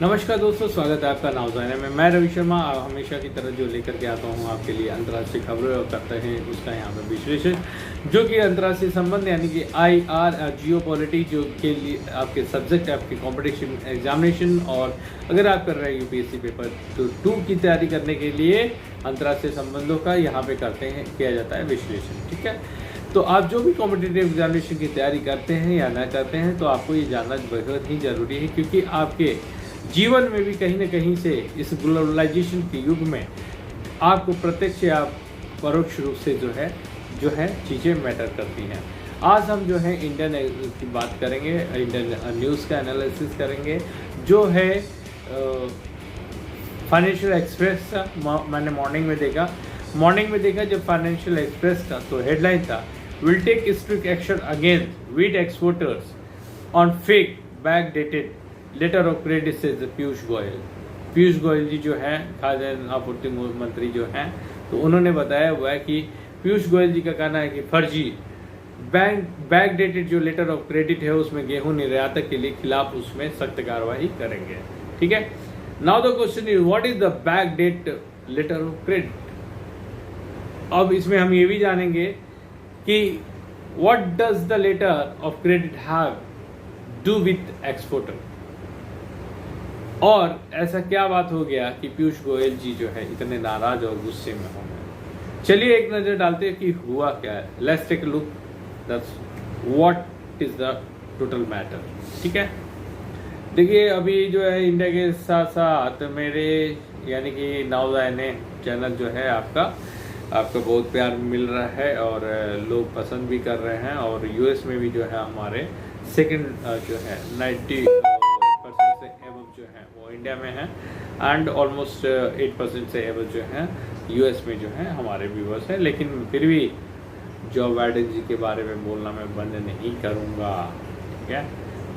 नमस्कार दोस्तों, स्वागत है आपका नावजाना में। मैं रवि शर्मा हमेशा की तरह जो लेकर के आता हूँ आपके लिए अंतर्राष्ट्रीय खबरें और करते हैं उसका यहाँ पर विश्लेषण, जो कि अंतर्राष्ट्रीय संबंध यानी कि IR जियो पॉलिटिक्स जो के लिए आपके सब्जेक्ट आपके कंपटीशन एग्जामिनेशन, और अगर आप कर रहे हैं UPSC पेपर तो 2 की तैयारी करने के लिए अंतर्राष्ट्रीय संबंधों का यहाँ पे किया जाता है विश्लेषण। ठीक है, तो आप जो भी कॉम्पिटिटिव एग्जामिनेशन की तैयारी करते हैं या ना करते हैं तो आपको ये जानना बहुत ही ज़रूरी है, क्योंकि आपके जीवन में भी कहीं ना कहीं से इस ग्लोबलाइजेशन के युग में आपको प्रत्यक्ष या परोक्ष रूप से जो है चीज़ें मैटर करती हैं। आज हम जो है इंडियन की बात करेंगे, इंडियन न्यूज़ का एनालिसिस करेंगे जो है फाइनेंशियल एक्सप्रेस का। मैंने मॉर्निंग में देखा जब फाइनेंशियल एक्सप्रेस का तो हेडलाइन था, will take strict action against wheat exporters on fake back dated letter of credit से पीयूष गोयल जी जो है खाद्यान्न आपूर्ति मंत्री जो हैं, तो उन्होंने बताया हुआ है कि पीयूष गोयल जी का कहना है कि फर्जी बैक डेटेड जो लेटर ऑफ क्रेडिट है उसमें गेहूं निर्यातक के लिए खिलाफ उसमें सख्त कार्रवाई करेंगे। ठीक है, now the question is what is the back date letter of credit. अब इसमें हम ये भी जानेंगे कि what does the letter of credit have do with exporter, और ऐसा क्या बात हो गया कि पीयूष गोयल जी जो है इतने नाराज और गुस्से में हो गए। चलिए एक नज़र डालते हैं कि हुआ क्या है। Let's take a look that's what is the total matter. ठीक है, देखिए अभी जो है इंडिया के साथ साथ मेरे यानी कि नावजाना चैनल जो है आपका बहुत प्यार मिल रहा है और लोग पसंद भी कर रहे हैं, और US में भी जो है हमारे सेकंड जो है 90% से एबव जो है वो इंडिया में है, एंड ऑलमोस्ट 8% से एबव जो है US में जो है हमारे व्यूवर्स हैं। लेकिन फिर भी जो बाइडेन जी के बारे में बोलना मैं बंद नहीं करूँगा। ठीक है,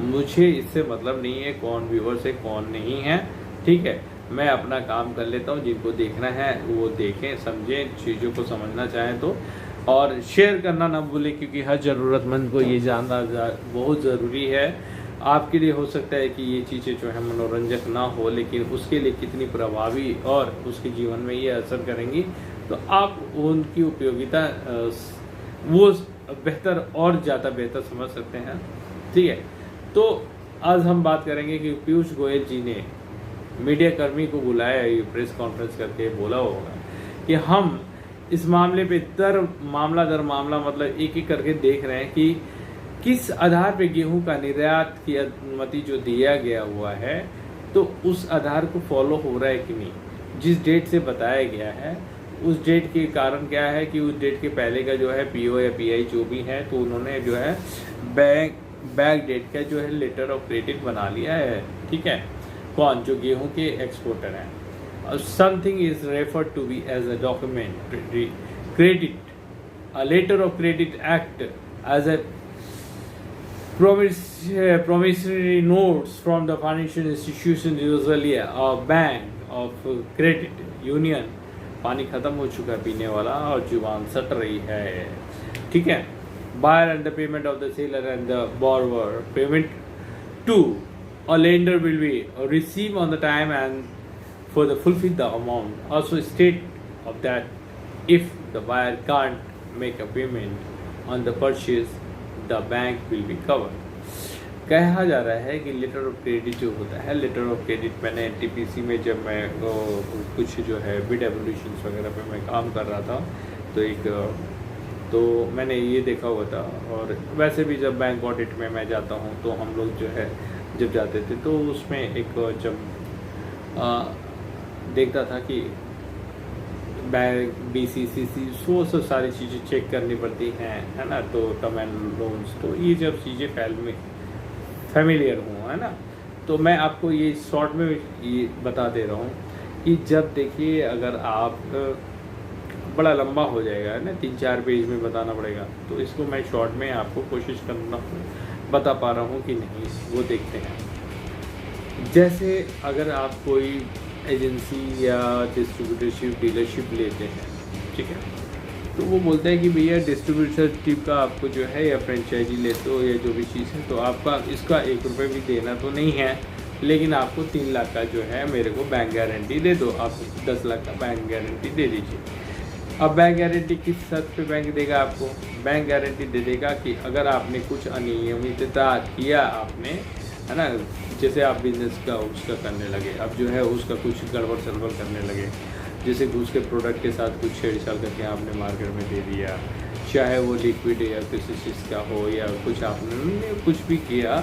मुझे इससे मतलब नहीं है कौन व्यूवर्स है कौन नहीं है। ठीक है, मैं अपना काम कर लेता हूँ, जिनको देखना है वो देखें, समझें, चीज़ों को समझना चाहें तो, और शेयर करना ना भूलें, क्योंकि हर ज़रूरतमंद को ये जानना बहुत ज़रूरी है। आपके लिए हो सकता है कि ये चीज़ें जो है मनोरंजक ना हो, लेकिन उसके लिए कितनी प्रभावी और उसके जीवन में ये असर करेंगी, तो आप उनकी उपयोगिता वो बेहतर और ज़्यादा बेहतर समझ सकते हैं। ठीक है, तो आज हम बात करेंगे कि पीयूष गोयल जी ने मीडिया कर्मी को बुलाया, ये प्रेस कॉन्फ्रेंस करके बोला होगा कि हम इस मामले पे मामला दर मामला मतलब एक एक करके देख रहे हैं कि किस आधार पे गेहूं का निर्यात की अनुमति जो दिया गया हुआ है तो उस आधार को फॉलो हो रहा है कि नहीं। जिस डेट से बताया गया है उस डेट के कारण क्या है कि उस डेट के पहले का जो है PO या PI जो भी है तो उन्होंने जो है बैक डेट का जो है लेटर ऑफ क्रेडिट बना लिया है। ठीक है, कौन जो गेहूं के एक्सपोर्टर हैं। Something is referred to be as a document credit, a letter of credit act as a promissory notes from the financial institution, usually a bank of credit union। पानी खत्म हो चुका है पीने वाला और जुबान सट रही है। ठीक है, buyer and the payment of the seller and the borrower payment to a lender will be received on the time and for the fulfill the amount. Also state of that if the buyer can't make a payment on the purchase, the bank will be cover. कहा जा रहा है कि letter of credit जो होता है, letter of credit मैंने NTPC में जब मैं कुछ जो है बिड एवोल्यूशंस वगैरह पे मैं काम कर रहा था तो मैंने ये देखा हुआ था, और वैसे भी जब बैंक ऑडिट में मैं जाता हूँ तो हम लोग जो है जब जाते थे तो उसमें एक जब देखता था कि बैंक BCCC सो सारी चीज़ें चेक करनी पड़ती हैं, है ना, तो टर्म एंड लोन्स, तो ये जब चीज़ें फैमिलियर हूँ, है ना, तो मैं आपको ये शॉर्ट में ये बता दे रहा हूँ कि जब देखिए अगर आप बड़ा लंबा हो जाएगा, है ना, 3-4 पेज में बताना पड़ेगा, तो इसको मैं शॉर्ट में आपको कोशिश करना बता पा रहा हूँ कि नहीं, वो देखते हैं। जैसे अगर आप कोई एजेंसी या डिस्ट्रीब्यूटरशिप डीलरशिप लेते हैं, ठीक है, तो वो बोलता है कि भैया डिस्ट्रीब्यूटरशिप का आपको जो है या फ्रेंचाइजी लेते हो या जो भी चीज़ है तो आपका इसका 1 रुपये भी देना तो नहीं है, लेकिन आपको 3 लाख का जो है मेरे को बैंक गारंटी दे दो, आप 10 लाख का बैंक गारंटी दे दीजिए। अब बैंक गारंटी किस शर्त पे बैंक देगा आपको? बैंक गारंटी दे देगा कि अगर आपने कुछ अनियमितता किया आपने, है ना, जैसे आप बिजनेस का उसका करने लगे, अब जो है उसका कुछ गड़बड़ सड़बड़ करने लगे, जैसे उसके प्रोडक्ट के साथ कुछ छेड़छाड़ करके आपने मार्केट में दे दिया, चाहे वो लिक्विड या किसी चीज़ का हो, या कुछ आपने कुछ भी किया,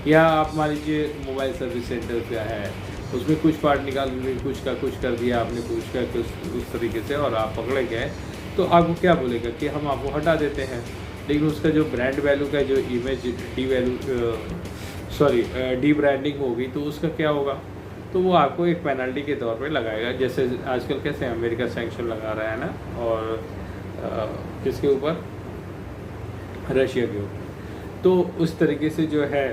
या आप मान लीजिए मोबाइल सर्विस सेंटर क्या है उसमें कुछ पार्ट निकाल कुछ का कुछ कर दिया आपने, कुछ का कुछ उस तरीके से, और आप पकड़े गए, तो आपको क्या बोलेगा कि हम आपको हटा देते हैं। लेकिन उसका जो ब्रांड वैल्यू का जो इमेज डी ब्रांडिंग होगी तो उसका क्या होगा? तो वो आपको एक पेनल्टी के तौर पे लगाएगा, जैसे आजकल कैसे अमेरिका सैंक्शन लगा रहा है ना, और किसके ऊपर? रशिया के ऊपर। तो उस तरीके से जो है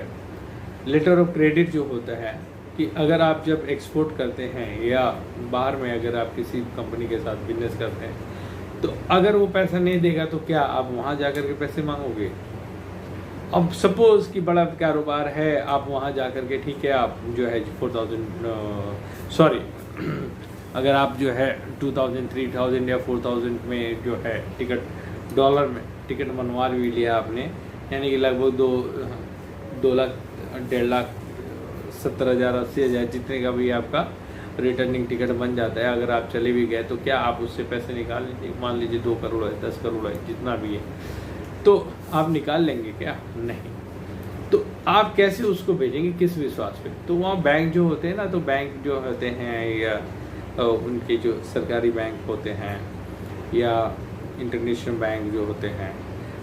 लेटर ऑफ क्रेडिट जो होता है कि अगर आप जब एक्सपोर्ट करते हैं या बाहर में अगर आप किसी कंपनी के साथ बिजनेस करते हैं, तो अगर वो पैसा नहीं देगा तो क्या आप वहाँ जा कर के पैसे मांगोगे? अब सपोज़ कि बड़ा कारोबार है, आप वहाँ जा कर के ठीक है आप जो है 4000 अगर आप जो है 2000 3000 या 4000 में जो है टिकट डॉलर में टिकट बनवा भी लिया आपने, यानी कि लगभग 2 लाख 1.5 लाख 70,000 80,000 जितने का भी आपका रिटर्निंग टिकट बन जाता है। अगर आप चले भी गए तो क्या आप उससे पैसे निकाल लीजिए? मान लीजिए 2 करोड़ है, 10 करोड़ है, जितना भी है, तो आप निकाल लेंगे क्या? नहीं। तो आप कैसे उसको भेजेंगे, किस विश्वास पे? तो वहाँ बैंक जो होते हैं ना, तो बैंक जो होते हैं या उनके जो सरकारी बैंक होते हैं या इंटरनेशनल बैंक जो होते हैं,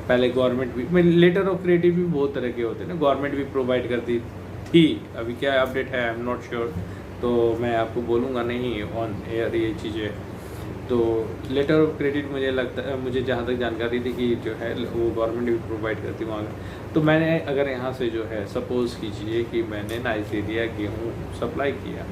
पहले गवर्नमेंट भी, लेटर ऑफ क्रेडिट भी बहुत तरह के होते हैं ना, गवर्नमेंट भी प्रोवाइड करती थी, अभी क्या अपडेट है आई एम नॉट श्योर, तो मैं आपको बोलूँगा नहीं ऑन एयर ये चीज़ें। तो लेटर ऑफ क्रेडिट मुझे लगता है, मुझे जहाँ तक जानकारी थी कि जो है वो गवर्नमेंट भी प्रोवाइड करती वहाँ। तो मैंने अगर यहाँ से जो है सपोज़ कीजिए कि मैंने नाइजीरिया गेहूँ सप्लाई किया,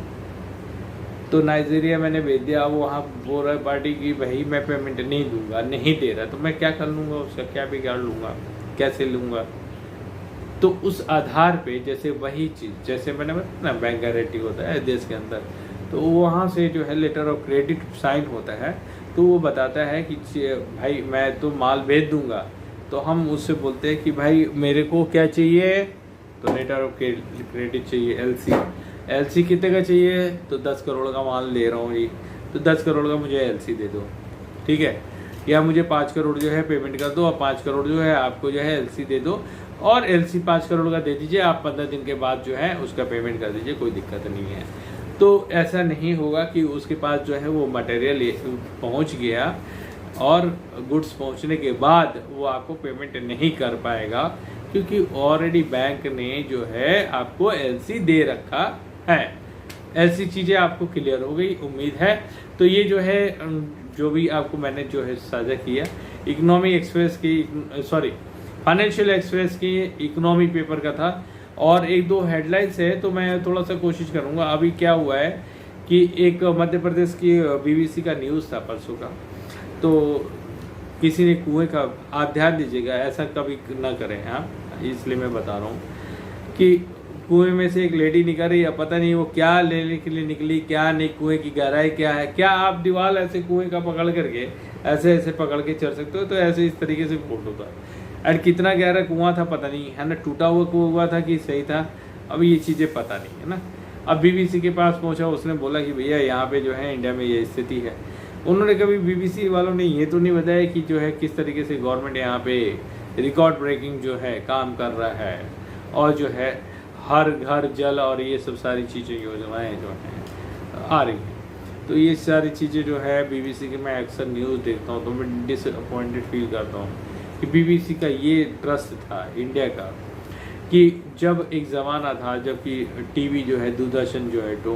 तो नाइजीरिया मैंने भेज दिया, अब वहाँ बोल रहा है पार्टी की भाई मैं पेमेंट नहीं दूंगा, नहीं दे रहा, तो मैं क्या कर लूँगा? उसका क्या बिगाड़ लूँगा, कैसे लूँगा? तो उस आधार पे जैसे वही चीज़, जैसे मैंने बताया ना बैंक गारंटी होता है देश के अंदर, तो वहाँ से जो है लेटर ऑफ क्रेडिट साइन होता है, तो वो बताता है कि भाई मैं तो माल भेज दूंगा, तो हम उससे बोलते हैं कि भाई मेरे को क्या चाहिए? तो लेटर ऑफ क्रेडिट चाहिए, एलसी कितने का चाहिए? तो 10 करोड़ का माल ले रहा हूँ जी, तो 10 करोड़ का मुझे एलसी दे दो, ठीक है, या मुझे 5 करोड़ जो है पेमेंट कर दो और 5 करोड़ जो है आपको जो है एलसी दे दो, और एलसी 5 करोड़ का दे दीजिए, आप 15 दिन के बाद जो है उसका पेमेंट कर दीजिए, कोई दिक्कत नहीं है। तो ऐसा नहीं होगा कि उसके पास जो है वो मटेरियल पहुंच गया और गुड्स पहुंचने के बाद वो आपको पेमेंट नहीं कर पाएगा, क्योंकि ऑलरेडी बैंक ने जो है आपको एलसी दे रखा है। ऐसी चीज़ें आपको क्लियर हो गई उम्मीद है। तो ये जो है जो भी आपको मैंने जो है साझा किया इकोनॉमी एक्सप्रेस की, सॉरी फाइनेंशियल एक्सप्रेस की इकोनॉमी पेपर का था, और 1-2 हेडलाइंस है, तो मैं थोड़ा सा कोशिश करूँगा। अभी क्या हुआ है कि एक मध्य प्रदेश की बीबीसी का न्यूज़ था परसों का, तो किसी ने कुएं का, आप ध्यान दीजिएगा ऐसा कभी ना करें आप, इसलिए मैं बता रहा हूँ कि कुएं में से एक लेडी निकल रही है, पता नहीं वो क्या लेने के लिए निकली, क्या नहीं, कुएं की गहराई क्या है, क्या आप दीवार ऐसे कुएं का पकड़ करके ऐसे पकड़ के चढ़ सकते हो? तो ऐसे इस तरीके से फोटो था, एंड कितना गहरा कुआं था पता नहीं, है ना, टूटा हुआ कुआं था कि सही था, अब ये चीज़ें पता नहीं है ना। अब बीबीसी के पास पहुंचा, उसने बोला कि भैया यहाँ पे जो है इंडिया में ये स्थिति है। उन्होंने कभी बीबीसी वालों ने ये तो नहीं बताया कि जो है किस तरीके से गवर्नमेंट यहाँ पे रिकॉर्ड ब्रेकिंग जो है काम कर रहा है, और जो है हर घर जल और ये सब सारी चीज़ें योजनाएँ जो हैं आ रही हैं। तो ये सारी चीज़ें जो है बीबीसी के मैं अक्सर न्यूज़ देखता हूँ तो मैं डिसअपॉइंटेड फील करता हूँ कि बीबीसी का ये ट्रस्ट था इंडिया का, कि जब एक ज़माना था जबकि टीवी जो है दूरदर्शन जो है टो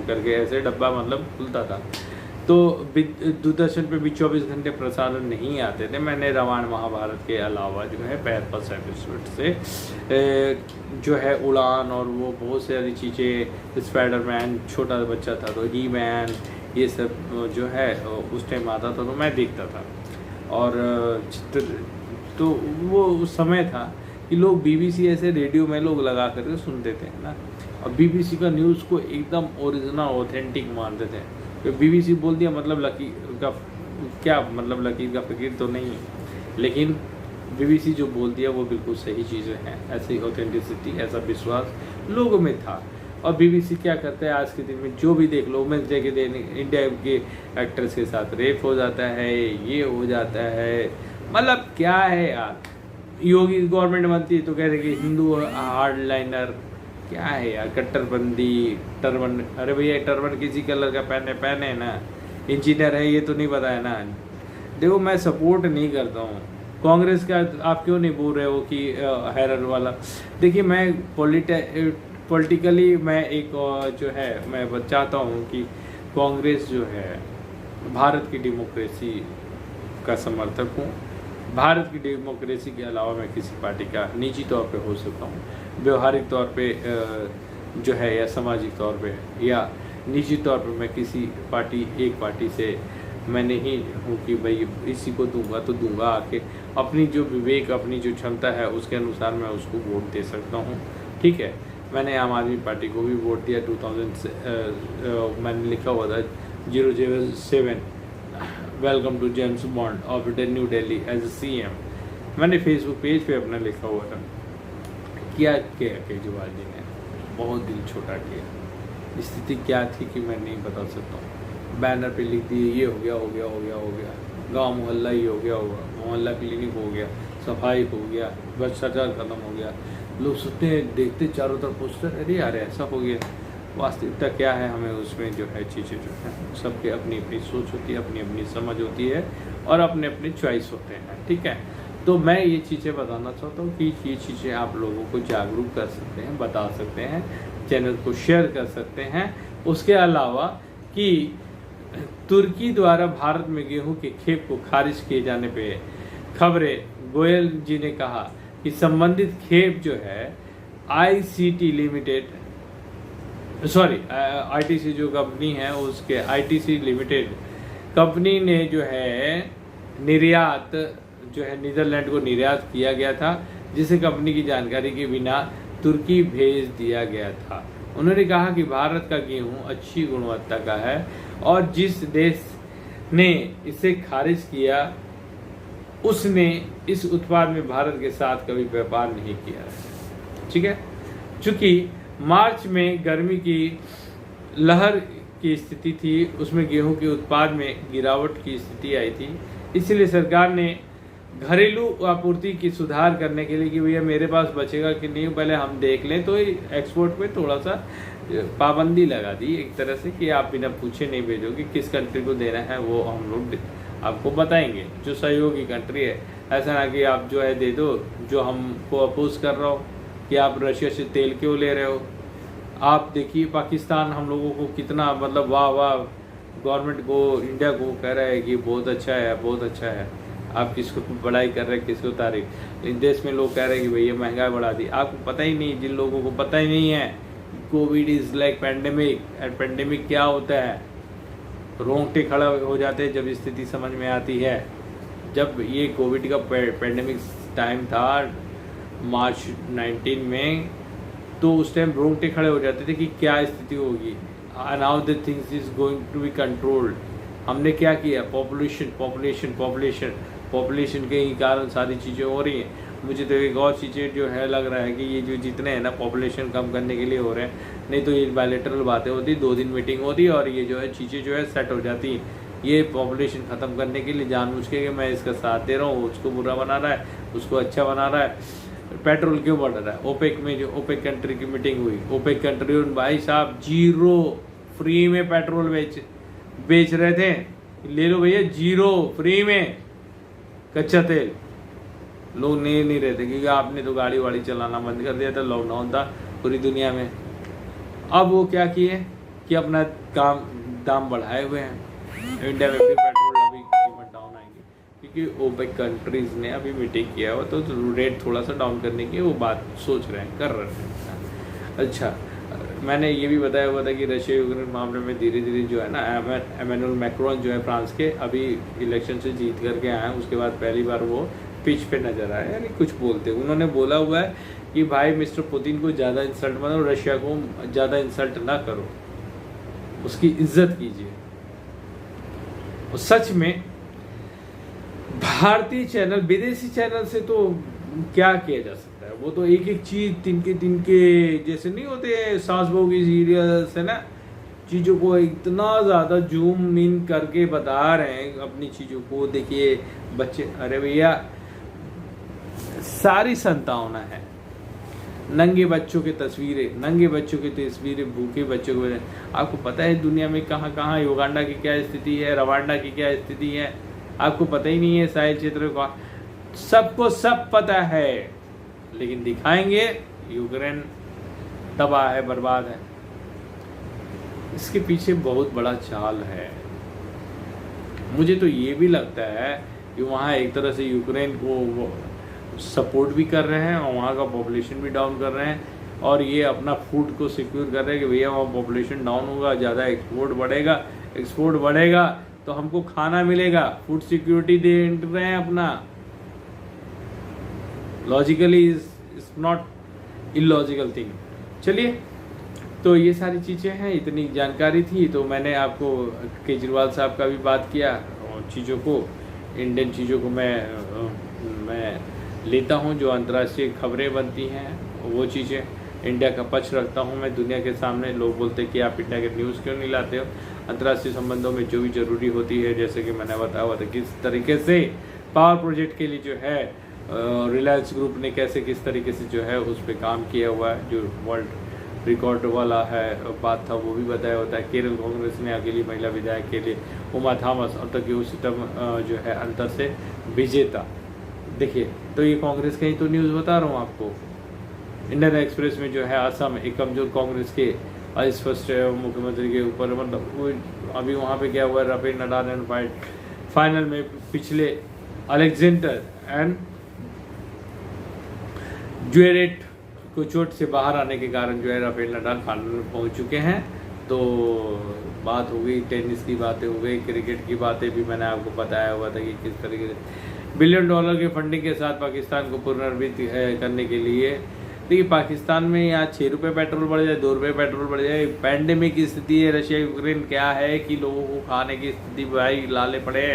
करके ऐसे डब्बा मतलब खुलता था, तो दूरदर्शन पे भी 24 घंटे प्रसारण नहीं आते थे। मैंने रामायण महाभारत के अलावा जो है 5 एपिसोड से जो है उड़ान और वो बहुत सारी चीज़ें, स्पाइडरमैन छोटा बच्चा था तो ही मैन, ये सब जो है उस टाइम आता था तो मैं देखता था। और तो वो उस समय था कि लोग बीबीसी ऐसे रेडियो में लोग लगा करके सुनते थे ना। और बीबीसी का न्यूज़ को एकदम ओरिजिनल ऑथेंटिक मानते थे। तो बीबीसी बोल दिया मतलब लकीर का क्या मतलब, लकीर का फ़कीर तो नहीं है, लेकिन बीबीसी जो बोल दिया वो बिल्कुल सही चीज़ें हैं। ऐसी ऑथेंटिसिटी, ऐसा विश्वास लोगों में था। और बीबीसी क्या करता है आज के दिन में, जो भी देख लो, वुमेंस डे के दिन इंडिया के एक्ट्रेस के साथ रेप हो जाता है, ये हो जाता है, मतलब क्या है यार। योगी गवर्नमेंट बनती है तो कह रहे कि हिंदू हार्ड लाइनर, क्या है यार, कट्टरबंदी, टर्बन। अरे भैया टर्बन किसी कलर का पहने ना, इंजीनियर है ये तो नहीं पता है ना। देखो मैं सपोर्ट नहीं करता हूँ कांग्रेस का, आप क्यों नहीं बोल रहे हो कि हेरर वाला। देखिए मैं पॉलिटिकली मैं एक जो है मैं चाहता हूँ कि कांग्रेस जो है भारत की डेमोक्रेसी का समर्थक हूँ। भारत की डेमोक्रेसी के अलावा मैं किसी पार्टी का निजी तौर पे हो सकता हूँ, व्यवहारिक तौर पे जो है या सामाजिक तौर पे या निजी तौर पे मैं किसी एक पार्टी से मैं नहीं हूँ कि भाई इसी को दूंगा तो दूंगा। आके अपनी जो विवेक, अपनी जो क्षमता है उसके अनुसार मैं उसको वोट दे सकता हूँ, ठीक है। मैंने आम आदमी पार्टी को भी वोट दिया 2000 से, मैंने लिखा हुआ था 007 welcome to James Bond of New Delhi as a CM। मैंने फेसबुक पेज पे अपना लिखा हुआ था। क्या केजरीवाल जी ने बहुत दिल छोटा किया। स्थिति क्या थी कि मैं नहीं बता सकता हूँ। बैनर पे लिख दिए ये हो गया हो गया हो गया हो गया, गांव मोहल्ला ये हो गया होगा, मोहल्ला क्लिनिक हो गया, सफाई हो गया, भ्रष्टाचार खत्म हो गया। लोग सुनते हैं, देखते चारों तरफ पोस्टर, अरे यार ऐसा हो गया। वास्तविकता क्या है, हमें उसमें जो है चीज़ें जो है सबके अपनी अपनी सोच होती है, अपनी अपनी समझ होती है और अपने अपने चॉइस होते हैं, ठीक है। तो मैं ये चीज़ें बताना चाहता हूँ कि ये चीज़ें आप लोगों को जागरूक कर सकते हैं, बता सकते हैं, चैनल को शेयर कर सकते हैं। उसके अलावा कि तुर्की द्वारा भारत में गेहूं के खेप को खारिज किए जाने पे खबरें, गोयल जी ने कहा कि संबंधित खेप जो है ITC जो कंपनी है उसके ITC लिमिटेड कंपनी ने जो है निर्यात जो है नीदरलैंड को निर्यात किया गया था, जिसे कंपनी की जानकारी के बिना तुर्की भेज दिया गया था। उन्होंने कहा कि भारत का गेहूं अच्छी गुणवत्ता का है और जिस देश ने इसे खारिज किया उसने इस उत्पाद में भारत के साथ कभी व्यापार नहीं किया, ठीक है। चूंकि मार्च में गर्मी की लहर की स्थिति थी, उसमें गेहूं के उत्पाद में गिरावट की स्थिति आई थी, इसलिए सरकार ने घरेलू आपूर्ति की सुधार करने के लिए कि भैया मेरे पास बचेगा कि नहीं पहले हम देख लें, तो एक्सपोर्ट पे थोड़ा सा पाबंदी लगा दी एक तरह से कि आप बिना पूछे नहीं भेजोगे, किस कंट्री को देना है वो हम लोग आपको बताएंगे, जो सहयोगी कंट्री है। ऐसा ना कि आप जो है दे दो, जो हमको अपोज कर रहा हो कि आप रशिया से तेल क्यों ले रहे हो। आप देखिए पाकिस्तान हम लोगों को कितना मतलब वाह वाह गवर्नमेंट को, इंडिया को कह रहा है कि बहुत अच्छा है बहुत अच्छा है। आप किसको बड़ाई कर रहे हैं, किसको तारीफ। इस देश में लोग कह रहे हैं कि भैया महंगाई बढ़ा दी। आपको पता ही नहीं, जिन लोगों को पता ही नहीं है Covid is like pandemic, and pandemic क्या होता है, रोंगटे खड़ा हो जाते हैं जब स्थिति समझ में आती है। जब ये कोविड का पैंडेमिक टाइम था मार्च 19 में, तो उस टाइम रोंगटे खड़े हो जाते थे कि क्या स्थिति होगी। Now the things is going to be controlled. हमने क्या किया, पॉपुलेशन के ही कारण सारी चीज़ें हो रही हैं। मुझे तो एक और चीज़ें जो है लग रहा है कि ये जो जितने हैं ना पॉपुलेशन कम करने के लिए हो रहे हैं, नहीं तो ये बायलैटरल बातें होती, 2 दिन मीटिंग होती और ये जो है चीज़ें जो है सेट हो जाती हैं। ये पॉपुलेशन ख़त्म करने के लिए जानबूझ के मैं इसका साथ दे रहा हूँ, उसको बुरा बना रहा है, उसको अच्छा बना रहा है। पेट्रोल क्यों बढ़ रहा है, ओपेक में जो ओपेक कंट्री की मीटिंग हुई, ओपेक कंट्री भाई साहब 0 फ्री में पेट्रोल बेच रहे थे। ले लो भैया 0 फ्री में कच्चा तेल। लोग नहीं रहते क्योंकि आपने तो गाड़ी वाड़ी चलाना बंद कर दिया था, लॉकडाउन था पूरी दुनिया में। अब वो क्या किए कि अपना दाम बढ़ाए हुए हैं। इंडिया में भी पेट्रोल अभी कीमत डाउन आएंगी क्योंकि ओपेक कंट्रीज ने अभी मीटिंग किया हुआ, तो रेट थोड़ा सा डाउन करने की वो बात सोच रहे हैं, कर रहे हैं। अच्छा, मैंने ये भी बताया हुआ था कि रशिया यूक्रेन मामले में धीरे धीरे जो है ना इमैनुअल मैक्रोन जो है फ्रांस के, अभी इलेक्शन से जीत करके आए हैं, उसके बाद पहली बार वो पिच पे नजर आए, यानी कुछ बोलते। उन्होंने बोला हुआ है कि भाई मिस्टर पुतिन को ज़्यादा इंसल्ट मत करो, रशिया को ज़्यादा इंसल्ट ना करो, उसकी इज्जत कीजिए। और सच में भारतीय चैनल विदेशी चैनल से तो क्या किया जा सकता है, वो तो एक एक चीज तिनके जैसे नहीं होते सास बहू की सीरियल्स है ना, चीज़ों को इतना ज़्यादा जूम इन करके बता रहे हैं अपनी चीज़ों को। देखिए बच्चे, अरे भैया सारी संतावना है, नंगे बच्चों की तस्वीरें, भूखे बच्चों के। आपको पता है दुनिया में कहाँ कहाँ युगांडा की क्या स्थिति है, रवांडा की क्या स्थिति है, आपको पता ही नहीं है। साहिल क्षेत्र का सबको सब पता है, लेकिन दिखाएंगे यूक्रेन तबाह है, बर्बाद है। इसके पीछे बहुत बड़ा चाल है। मुझे तो ये भी लगता है कि वहाँ एक तरह से यूक्रेन को सपोर्ट भी कर रहे हैं और वहाँ का पॉपुलेशन भी डाउन कर रहे हैं, और ये अपना फूड को सिक्योर कर रहे हैं कि भैया वहाँ पॉपुलेशन डाउन होगा, ज़्यादा एक्सपोर्ट बढ़ेगा तो हमको खाना मिलेगा, फूड सिक्योरिटी दे रहे हैं अपना। Logically is not illogical thing. चलिए, तो ये सारी चीज़ें हैं, इतनी जानकारी थी तो मैंने आपको केजरीवाल साहब का भी बात किया, और चीज़ों को, इंडियन चीज़ों को मैं लेता हूँ, जो अंतर्राष्ट्रीय खबरें बनती हैं वो चीज़ें, इंडिया का पक्ष रखता हूँ मैं दुनिया के सामने। लोग बोलते हैं कि आप इंडिया के न्यूज़ क्यों नहीं लाते हो, अंतर्राष्ट्रीय संबंधों में जो भी ज़रूरी होती है, जैसे कि मैंने बताया हुआ था किस तरीके से पावर प्रोजेक्ट के लिए जो है रिलायंस ग्रुप ने कैसे किस तरीके से जो है उस पर काम किया हुआ है, जो वर्ल्ड रिकॉर्ड वाला है बात था वो भी बताया होता है। केरल कांग्रेस ने अकेली महिला विधायक के लिए उमा थॉमस अब तक उच्चतम जो है अंतर से विजेता। देखिए, तो ये कांग्रेस का ही तो न्यूज़ बता रहा हूँ आपको। इंडियन एक्सप्रेस में जो है असम एक कमजोर कांग्रेस के अस्पष्ट मुख्यमंत्री के ऊपर, मतलब अभी वहाँ पे क्या हुआ, राफेल नडाल एंड फाइनल में पिछले अलेक्जेंडर एंड ज्वेरेट को चोट से बाहर आने के कारण जो है राफेल नडाल फाइनल में पहुँच चुके हैं। तो बात हो गई, टेनिस की बातें हो गई, क्रिकेट की बातें भी मैंने आपको बताया हुआ था कि किस तरीके से $1 बिलियन के फंडिंग के साथ पाकिस्तान को पुनर्जीवित करने के लिए। देखिए, पाकिस्तान में यहाँ 6 रुपये पेट्रोल बढ़ जाए, 2 रुपये पेट्रोल बढ़ जाए, पैंडेमिक की स्थिति है, रशिया यूक्रेन क्या है कि लोगों को खाने की स्थिति भाई लाले पड़े,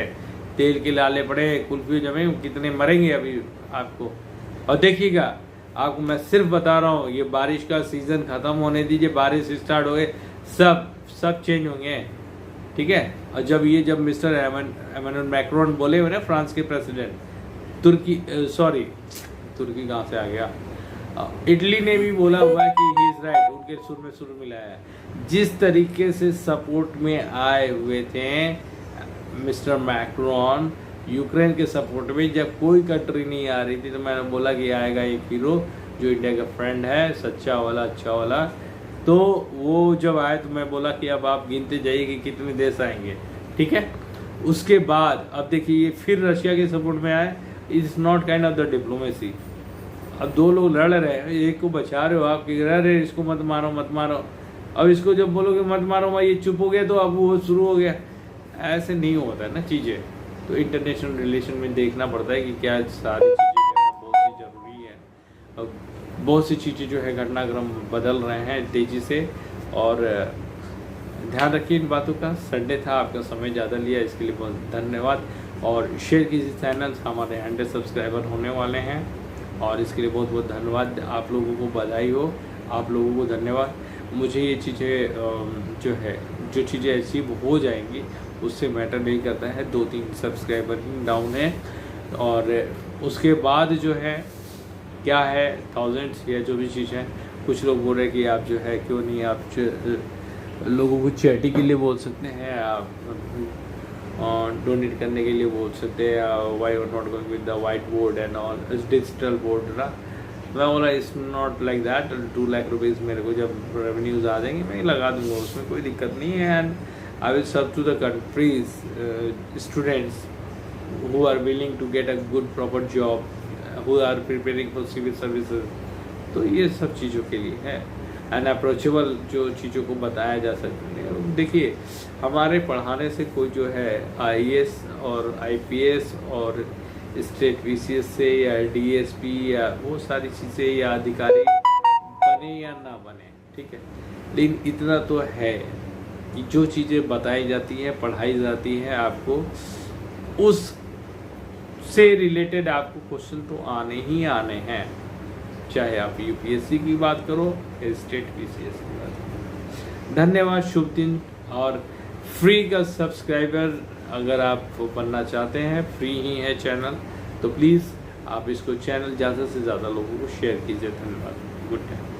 तेल के लाले पड़े, कुल्फी जमे, कितने मरेंगे अभी आपको। और देखिएगा, आपको मैं सिर्फ बता रहा हूँ, ये बारिश का सीजन खत्म होने दीजिए, बारिश स्टार्ट हो गए, सब चेंज होंगे, ठीक है। और जब मिस्टर एमानुएल मैक्रोन बोले हुए ना, फ्रांस के प्रेसिडेंट, तुर्की कहाँ से आ गया, इटली ने भी बोला हुआ कि ही इज राइट, उनके सुर में सुर मिलाया है। जिस तरीके से सपोर्ट में आए हुए थे मिस्टर मैक्रोन यूक्रेन के सपोर्ट में, जब कोई कंट्री नहीं आ रही थी, तो मैंने बोला कि आएगा एक हीरो जो इंडिया का फ्रेंड है, सच्चा वाला, अच्छा वाला। तो वो जब आए तो मैं बोला कि अब आप गिनते जाइए कि कितने देश आएंगे, ठीक है। उसके बाद अब देखिए, ये फिर रशिया के सपोर्ट में आए। It's not kind of the diplomacy. अब 2 लोग लड़ रहे हैं, एक को बचा रहे हो आप कि अरे इसको मत मारो, अब इसको जब बोलोगे मत मारो, ये चुप हो गया तो अब वो शुरू हो गया। ऐसे नहीं होता है ना चीज़ें। तो इंटरनेशनल रिलेशन में देखना पड़ता है कि क्या सारी चीज़ें बहुत सी ज़रूरी है। अब बहुत सी चीज़ें जो है घटनाक्रम बदल रहे हैं तेज़ी से, और ध्यान रखिए इन बातों का। संडे था, आपका समय ज़्यादा लिया, इसके लिए बहुत धन्यवाद। और शेयर कीजिए चैनल, हमारे 100 सब्सक्राइबर होने वाले हैं, और इसके लिए बहुत बहुत धन्यवाद। आप लोगों को बधाई हो, आप लोगों को धन्यवाद। मुझे ये चीज़ें जो चीज़ें अचीव हो जाएंगी उससे मैटर नहीं करता है, 2-3 सब्सक्राइबर ही डाउन है, और उसके बाद जो है क्या है थाउजेंड्स या जो भी चीज़ है। कुछ लोग बोल रहे हैं कि आप जो है क्यों नहीं आप लोगों को चैरिटी के लिए बोल सकते हैं, आप डोनेट करने के लिए बोल सकते हैं, why are not going with the white board and all, digital board ना। मैं बोला it's not like that. 2 lakh rupees मेरे को जब रेवेन्यूज़ आ जाएंगे मैं लगा दूंगा, उसमें कोई दिक्कत नहीं है। And I will serve to the country's students who are willing to get a good proper job, who are preparing for civil services। तो ये सब चीज़ों के लिए है, एंड अप्रोचेबल जो चीज़ों को बताया जा सकता है। देखिए, हमारे पढ़ाने से कोई जो है IAS और IPS और स्टेट वीसीएस से या डीएसपी या वो सारी चीज़ें या अधिकारी बने या ना बने, ठीक है, लेकिन इतना तो है कि जो चीज़ें बताई जाती हैं, पढ़ाई जाती हैं, आपको उस से रिलेटेड आपको क्वेश्चन तो आने ही आने हैं, चाहे आप यूपीएससी की बात करो या स्टेट वीसीएस की बात करो। धन्यवाद, शुभ दिन। और फ्री का सब्सक्राइबर अगर आप बनना चाहते हैं, फ्री ही है चैनल, तो प्लीज़ आप इसको चैनल ज़्यादा से ज़्यादा लोगों को शेयर कीजिए। धन्यवाद, गुड डे।